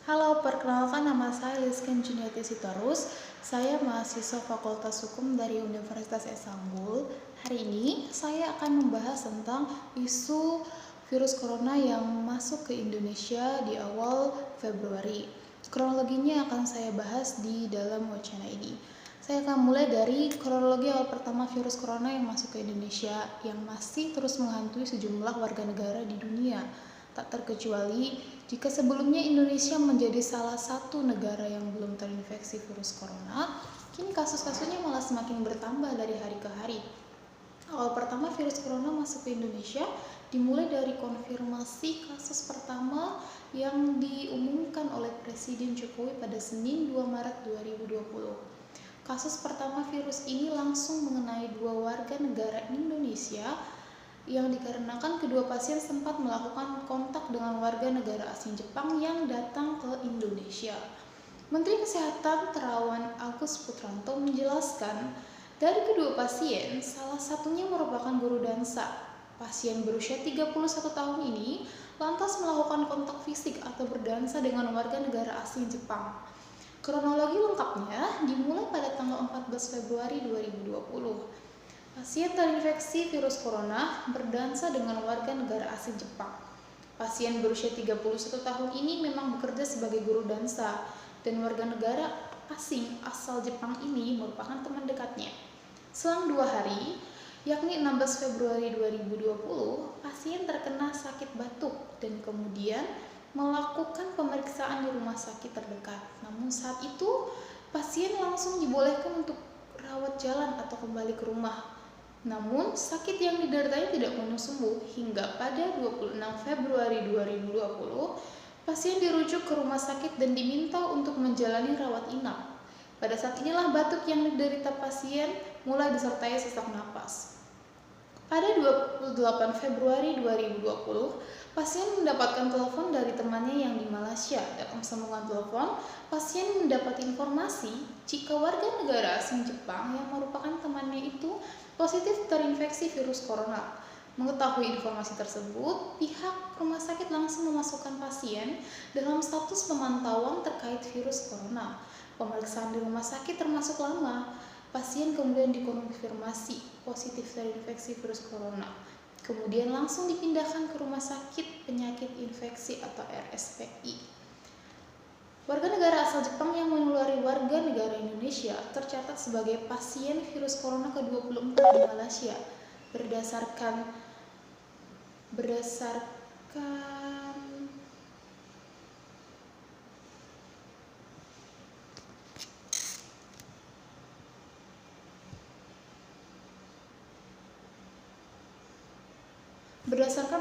Halo, perkenalkan nama saya Lisken Juniati Sitorus. Saya mahasiswa Fakultas Hukum dari Universitas Istanbul. Hari ini saya akan membahas tentang isu virus corona yang masuk ke Indonesia di awal Februari. Kronologinya akan saya bahas di dalam wacana ini. Saya akan mulai dari kronologi awal pertama virus corona yang masuk ke Indonesia yang masih terus menghantui sejumlah warga negara di dunia. Tak terkecuali jika sebelumnya Indonesia menjadi salah satu negara yang belum terinfeksi virus corona, kini kasus-kasusnya malah semakin bertambah dari hari ke hari. Awal pertama virus corona masuk ke Indonesia dimulai dari konfirmasi kasus pertama yang diumumkan oleh Presiden Jokowi pada Senin 2 Maret 2020. Kasus pertama virus ini langsung mengenai dua warga negara Indonesia yang dikarenakan kedua pasien sempat melakukan kontak dengan warga negara asing Jepang yang datang ke Indonesia. Menteri Kesehatan Terawan Agus Putranto menjelaskan, dari kedua pasien, salah satunya merupakan guru dansa. Pasien berusia 31 tahun ini lantas melakukan kontak fisik atau berdansa dengan warga negara asing Jepang. Kronologi lengkapnya dimulai pada tanggal 14 Februari 2020. Pasien terinfeksi virus corona berdansa dengan warga negara asing Jepang. Pasien berusia 31 tahun ini memang bekerja sebagai guru dansa dan warga negara asing asal Jepang ini merupakan teman dekatnya. Selang 2 hari, yakni 16 Februari 2020, pasien terkena sakit batuk dan kemudian melakukan pemeriksaan di rumah sakit terdekat. Namun saat itu, pasien langsung dibolehkan untuk rawat jalan atau kembali ke rumah. Namun, sakit yang dideritanya tidak kunjung sembuh hingga pada 26 Februari 2020, pasien dirujuk ke rumah sakit dan diminta untuk menjalani rawat inap. Pada saat inilah batuk yang diderita pasien mulai disertai sesak napas. Pada 28 Februari 2020, pasien mendapatkan telepon dari temannya yang di Malaysia. Dalam sambungan telepon, pasien mendapat informasi jika warga negara asing Jepang yang merupakan temannya itu positif terinfeksi virus corona. Mengetahui informasi tersebut, pihak rumah sakit langsung memasukkan pasien dalam status pemantauan terkait virus corona. Pemeriksaan di rumah sakit termasuk lama. Pasien kemudian dikonfirmasi positif terinfeksi virus corona. Kemudian langsung dipindahkan ke rumah sakit penyakit infeksi atau RSPI. Warga negara asal Jepang yang menulari warga negara Indonesia tercatat sebagai pasien virus corona ke-24 di Malaysia. Berdasarkan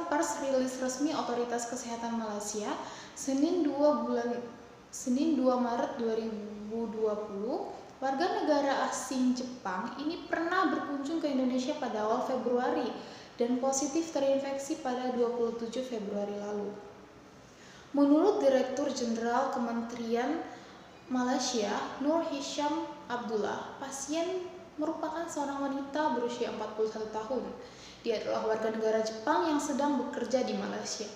pers rilis resmi Otoritas Kesehatan Malaysia, Senin 2 Maret 2020, warga negara asing Jepang ini pernah berkunjung ke Indonesia pada awal Februari dan positif terinfeksi pada 27 Februari lalu. Menurut Direktur Jenderal Kementerian Malaysia, Nur Hisham Abdullah, pasien merupakan seorang wanita berusia 41 tahun. Dia adalah warga negara Jepang yang sedang bekerja di Malaysia.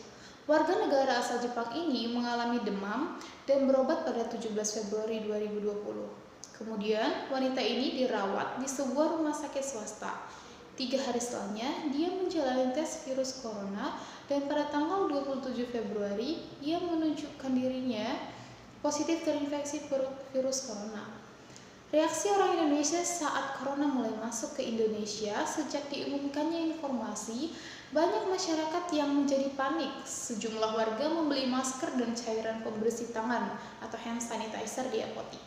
Warga negara asal Jepang ini mengalami demam dan berobat pada 17 Februari 2020. Kemudian, wanita ini dirawat di sebuah rumah sakit swasta. 3 hari setelahnya, dia menjalani tes virus corona dan pada tanggal 27 Februari, ia menunjukkan dirinya positif terinfeksi virus corona. Reaksi orang Indonesia saat corona mulai masuk ke Indonesia sejak diumumkannya informasi, banyak masyarakat yang menjadi panik. Sejumlah warga membeli masker dan cairan pembersih tangan atau hand sanitizer di apotik.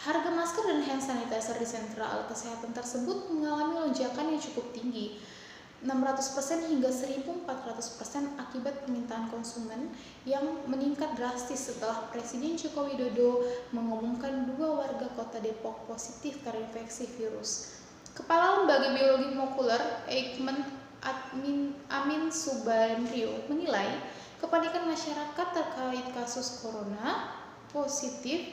Harga masker dan hand sanitizer di sentra alat kesehatan tersebut mengalami lonjakan yang cukup tinggi, 600% hingga 1.400% akibat permintaan konsumen yang meningkat drastis setelah Presiden Joko Widodo mengumumkan 2 warga kota Depok positif terinfeksi virus. Kepala Lembaga Biologi Molekuler Eijkman Amin Subandrio menilai kepanikan masyarakat terkait kasus corona positif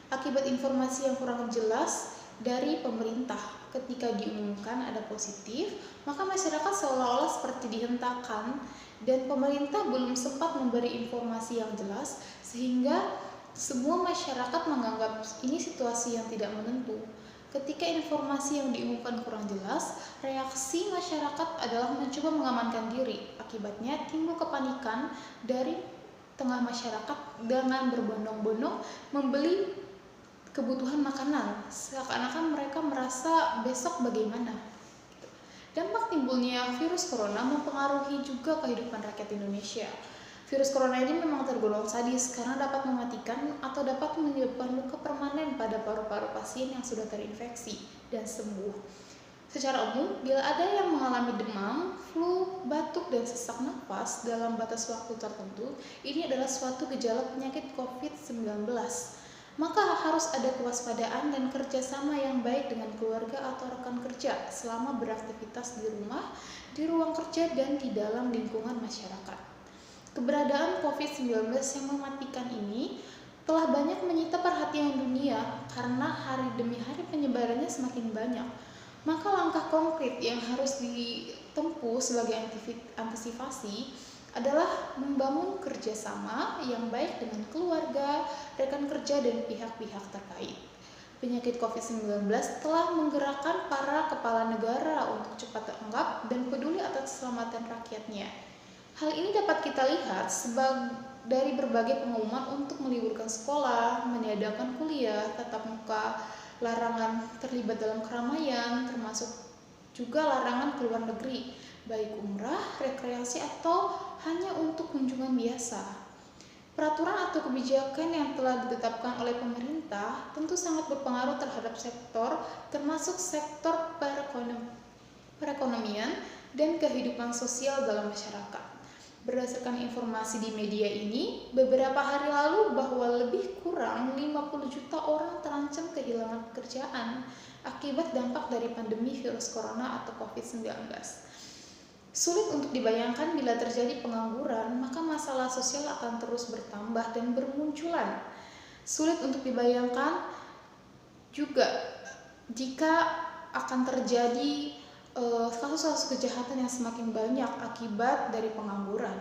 akibat informasi yang kurang jelas dari pemerintah. ketika diumumkan ada positif, maka masyarakat seolah-olah seperti dihentakkan dan pemerintah belum sempat memberi informasi yang jelas sehingga semua masyarakat menganggap ini situasi yang tidak menentu. Ketika informasi yang diumumkan kurang jelas, reaksi masyarakat adalah mencoba mengamankan diri. Akibatnya timbul kepanikan dari tengah masyarakat dengan berbondong-bondong membeli kebutuhan makanan. Seakan-akan mereka merasa besok bagaimana. Dampak timbulnya virus corona mempengaruhi juga kehidupan rakyat Indonesia. Virus corona ini memang tergolong sadis karena dapat mematikan atau dapat menyebabkan luka permanen pada paru-paru pasien yang sudah terinfeksi dan sembuh. Secara umum, bila ada yang mengalami demam, flu, batuk, dan sesak napas dalam batas waktu tertentu, ini adalah suatu gejala penyakit COVID-19. Maka harus ada kewaspadaan dan kerjasama yang baik dengan keluarga atau rekan kerja selama beraktivitas di rumah, di ruang kerja, dan di dalam lingkungan masyarakat. Keberadaan COVID-19 yang mematikan ini telah banyak menyita perhatian dunia karena hari demi hari penyebarannya semakin banyak. Maka langkah konkret yang harus ditempuh sebagai antisipasi adalah membangun kerjasama yang baik dengan keluarga, rekan kerja, dan pihak-pihak terkait. Penyakit COVID-19 telah menggerakkan para kepala negara untuk cepat tanggap dan peduli atas keselamatan rakyatnya. Hal ini dapat kita lihat dari berbagai pengumuman untuk meliburkan sekolah, meniadakan kuliah, tatap muka, larangan terlibat dalam keramaian, termasuk juga larangan keluar negeri, baik umrah, rekreasi, atau hanya untuk kunjungan biasa. Peraturan atau kebijakan yang telah ditetapkan oleh pemerintah tentu sangat berpengaruh terhadap sektor, termasuk sektor perekonomian dan kehidupan sosial dalam masyarakat. Berdasarkan informasi di media ini, beberapa hari lalu bahwa lebih kurang 50 juta orang terancam kehilangan pekerjaan akibat dampak dari pandemi virus corona atau COVID-19. Sulit untuk dibayangkan bila terjadi pengangguran, maka masalah sosial akan terus bertambah dan bermunculan. Sulit untuk dibayangkan juga jika akan terjadi kasus-kasus kejahatan yang semakin banyak akibat dari pengangguran.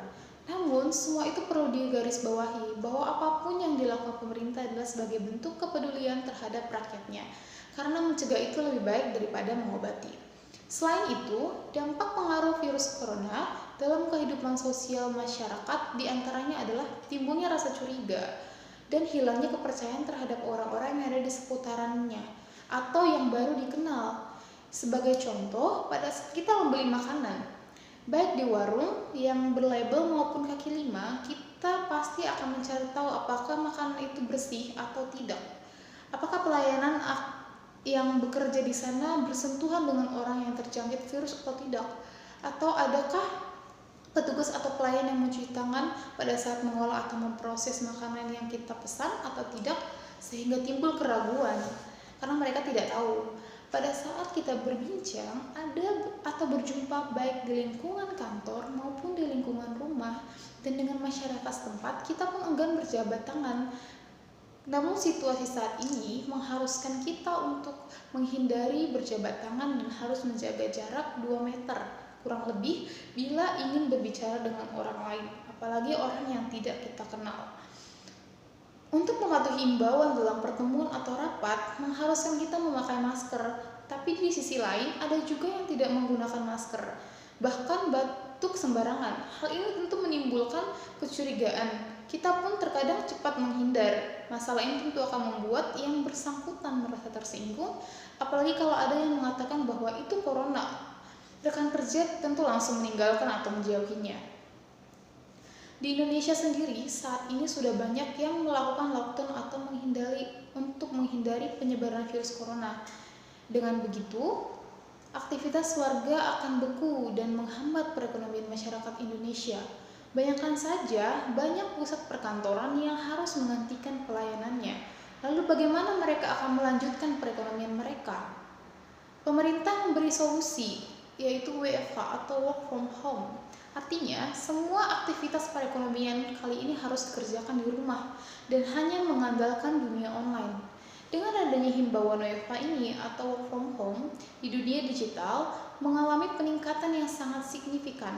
Namun, semua itu perlu digarisbawahi bahwa apapun yang dilakukan pemerintah adalah sebagai bentuk kepedulian terhadap rakyatnya, karena mencegah itu lebih baik daripada mengobati. Selain itu, dampak pengaruh virus corona dalam kehidupan sosial masyarakat diantaranya adalah timbulnya rasa curiga dan hilangnya kepercayaan terhadap orang-orang yang ada di seputarannya atau yang baru dikenal. Sebagai contoh, pada saat kita membeli makanan, baik di warung yang berlabel maupun kaki lima, kita pasti akan mencari tahu apakah makanan itu bersih atau tidak. Apakah pelayanan yang bekerja di sana bersentuhan dengan orang yang terjangkit virus atau tidak? Atau adakah petugas atau pelayan yang mencuci tangan pada saat mengolah atau memproses makanan yang kita pesan atau tidak, sehingga timbul keraguan karena mereka tidak tahu. Pada saat kita berbincang atau berjumpa baik di lingkungan kantor maupun di lingkungan rumah dan dengan masyarakat setempat, kita pun enggan berjabat tangan. Namun situasi saat ini mengharuskan kita untuk menghindari berjabat tangan dan harus menjaga jarak 2 meter kurang lebih bila ingin berbicara dengan orang lain, apalagi orang yang tidak kita kenal. Untuk mematuhi imbauan dalam pertemuan atau rapat, mengharuskan kita memakai masker, tapi di sisi lain ada juga yang tidak menggunakan masker, bahkan batuk sembarangan. Hal ini tentu menimbulkan kecurigaan. Kita pun terkadang cepat menghindar. Masalah ini tentu akan membuat yang bersangkutan merasa tersinggung, apalagi kalau ada yang mengatakan bahwa itu corona. Rekan kerja tentu langsung meninggalkan atau menjauhinya. Di Indonesia sendiri, saat ini sudah banyak yang melakukan lockdown atau menghindari penyebaran virus corona. Dengan begitu, aktivitas warga akan beku dan menghambat perekonomian masyarakat Indonesia. Bayangkan saja, banyak pusat perkantoran yang harus menghentikan pelayanannya. Lalu bagaimana mereka akan melanjutkan perekonomian mereka? Pemerintah memberi solusi, yaitu WFH atau work from home. Artinya, semua aktivitas perekonomian kali ini harus dikerjakan di rumah dan hanya mengandalkan dunia online. Dengan adanya himbauan WFH ini atau work from home di dunia digital mengalami peningkatan yang sangat signifikan.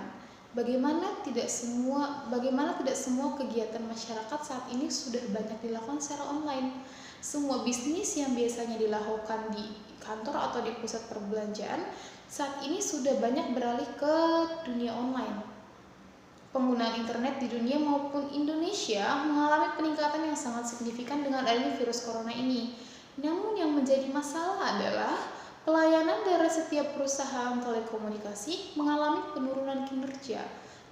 Bagaimana tidak semua kegiatan masyarakat saat ini sudah banyak dilakukan secara online. Semua bisnis yang biasanya dilakukan di kantor atau di pusat perbelanjaan saat ini sudah banyak beralih ke dunia online. Penggunaan internet di dunia maupun Indonesia mengalami peningkatan yang sangat signifikan dengan adanya virus corona ini. Namun yang menjadi masalah adalah pelayanan dari setiap perusahaan telekomunikasi mengalami penurunan kinerja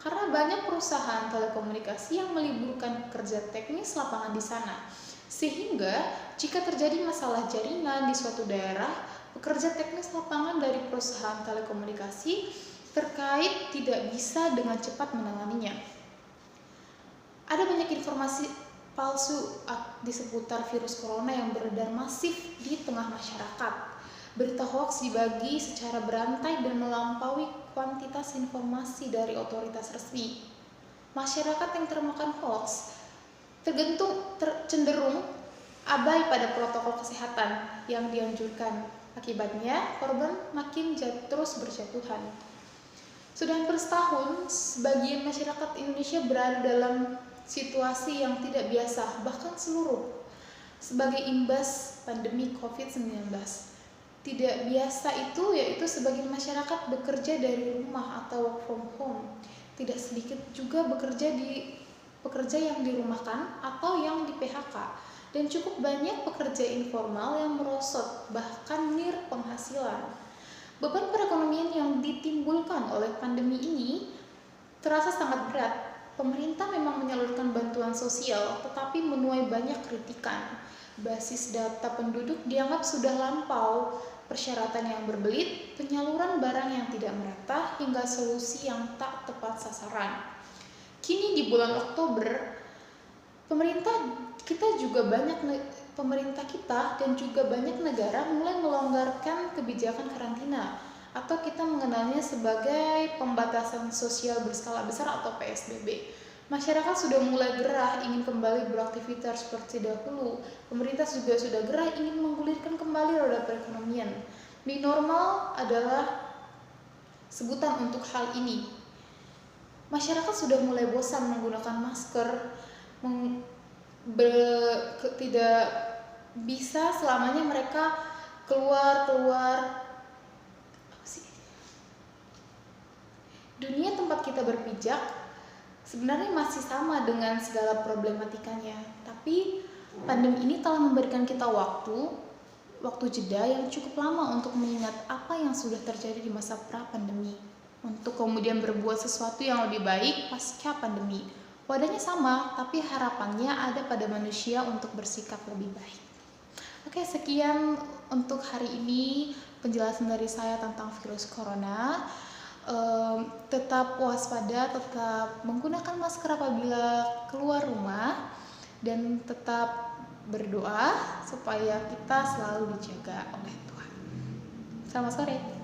karena banyak perusahaan telekomunikasi yang meliburkan pekerja teknis lapangan di sana. Sehingga jika terjadi masalah jaringan di suatu daerah, pekerja teknis lapangan dari perusahaan telekomunikasi terkait tidak bisa dengan cepat menanganinya. Ada banyak informasi palsu di seputar virus corona yang beredar masif di tengah masyarakat. Berita hoax dibagi secara berantai dan melampaui kuantitas informasi dari otoritas resmi. Masyarakat yang termakan hoax cenderung abai pada protokol kesehatan yang dianjurkan. Akibatnya, korban makin terus berjatuhan. Sudah hampir setahun, sebagian masyarakat Indonesia berada dalam situasi yang tidak biasa, bahkan sebagai imbas pandemi COVID-19. Tidak biasa itu yaitu sebagian masyarakat bekerja dari rumah atau work from home. Tidak sedikit juga pekerja yang dirumahkan atau yang di PHK. Dan cukup banyak pekerja informal yang merosot, bahkan penghasilan. Beban perekonomian yang ditimbulkan oleh pandemi ini terasa sangat berat. Pemerintah memang menyalurkan bantuan sosial, tetapi menuai banyak kritikan. Basis data penduduk dianggap sudah lampau, persyaratan yang berbelit, penyaluran barang yang tidak merata, hingga solusi yang tak tepat sasaran. Kini di bulan Oktober, pemerintah kita dan juga banyak negara mulai melonggarkan kebijakan karantina atau kita mengenalnya sebagai pembatasan sosial berskala besar atau PSBB. Masyarakat sudah mulai gerah ingin kembali beraktivitas seperti dahulu. Pemerintah juga sudah gerah ingin menggulirkan kembali roda perekonomian. New normal adalah sebutan untuk hal ini. Masyarakat sudah mulai bosan menggunakan masker, tidak bisa selamanya mereka keluar. Dunia tempat kita berpijak sebenarnya masih sama dengan segala problematikanya, tapi pandemi ini telah memberikan kita waktu jeda yang cukup lama untuk mengingat apa yang sudah terjadi di masa pra-pandemi, untuk kemudian berbuat sesuatu yang lebih baik pasca pandemi. Wadahnya sama, tapi harapannya ada pada manusia untuk bersikap lebih baik. Oke, sekian untuk hari ini penjelasan dari saya tentang virus corona. Tetap waspada, tetap menggunakan masker apabila keluar rumah, dan tetap berdoa supaya kita selalu dijaga oleh Tuhan. Selamat sore.